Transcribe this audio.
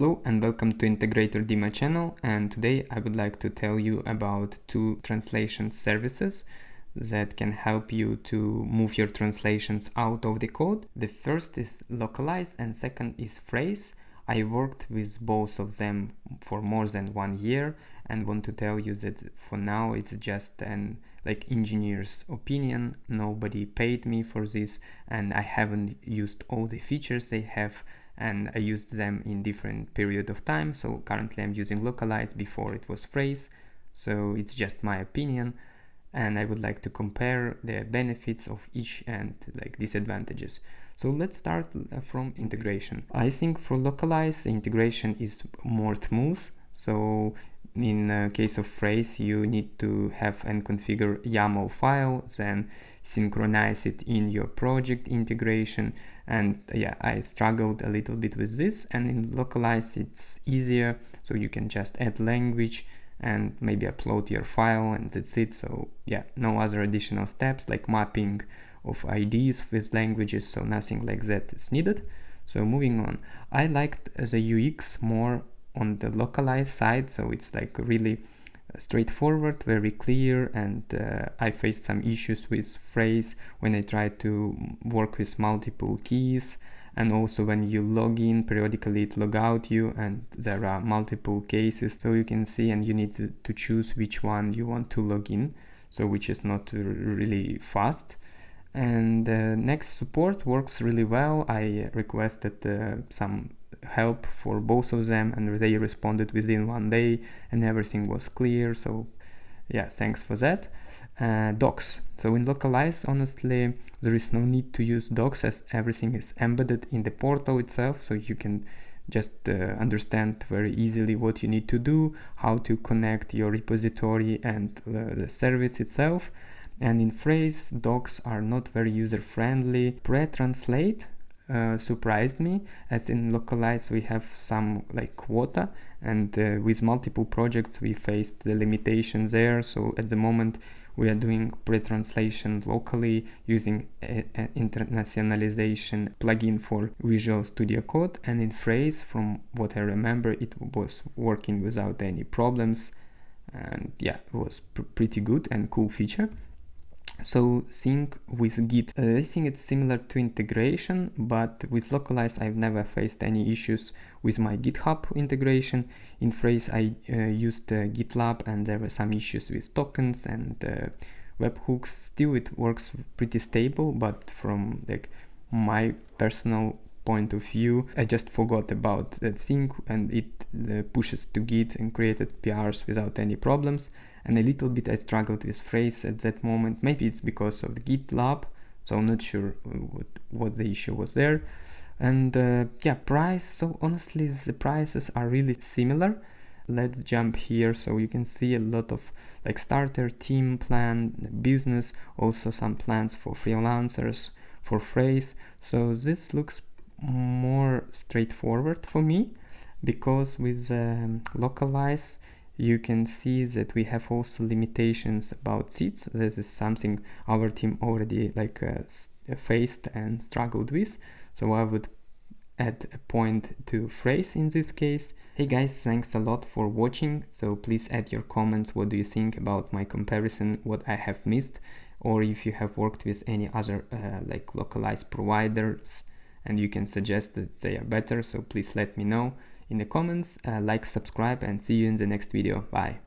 Hello and welcome to Integrator Dima channel, and today I would like to tell you about two translation services that can help you to move your translations out of the code. The first is Lokalise and second is Phrase. I worked with both of them for more than 1 year and want to tell you that for now it's just an engineer's opinion. Nobody paid me for this and I haven't used all the features they have, and I used them in different period of time. So currently I'm using Lokalise, before it was Phrase, so it's just my opinion and I would like to compare the benefits of each and disadvantages. So let's start from integration. I think for Lokalise the integration is more smooth. So in case of Phrase, you need to have and configure YAML file, then synchronize it in your project integration, and yeah, I struggled a little bit with this. And in Lokalise it's easier, so you can just add language and maybe upload your file and that's it. So yeah, no other additional steps like mapping of IDs with languages, so nothing like that is needed. So moving on, I liked the UX more on the Lokalise side, so it's really straightforward, very clear, and I faced some issues with Phrase when I tried to work with multiple keys, and also when you log in periodically it log out you, and there are multiple cases, so you can see, and you need to choose which one you want to log in, so which is not really fast. And next, support works really well. I requested some help for both of them and they responded within 1 day and everything was clear, so yeah, thanks for that. Docs. So in Lokalise, honestly, there is no need to use docs as everything is embedded in the portal itself, so you can just understand very easily what you need to do, how to connect your repository and the service itself. And in Phrase, docs are not very user-friendly. Pre-translate surprised me, as in Lokalise we have some quota, and with multiple projects we faced the limitations there. So at the moment we are doing pre-translation locally using an internationalization plugin for Visual Studio Code, and in Phrase, from what I remember, it was working without any problems, and yeah, it was pretty good and cool feature. So sync with Git, I think it's similar to integration, but with Lokalise I've never faced any issues with my GitHub integration. In Phrase I used GitLab and there were some issues with tokens and webhooks. Still it works pretty stable, but from my personal point of view, I just forgot about that sync and it pushes to Git and created PRs without any problems. And a little bit I struggled with Phrase at that moment. Maybe it's because of the GitLab, so I'm not sure what the issue was there. And yeah, price. So honestly, the prices are really similar. Let's jump here so you can see a lot of starter, team plan, business, also some plans for freelancers for Phrase. So this looks more straightforward for me, because with Lokalise you can see that we have also limitations about seats. This is something our team already faced and struggled with, so I would add a point to Phrase in this case. Hey guys, thanks a lot for watching. So please add your comments. What do you think about my comparison, what I have missed, or if you have worked with any other Lokalise providers and you can suggest that they are better, so please let me know in the comments. Like, subscribe, and see you in the next video. Bye.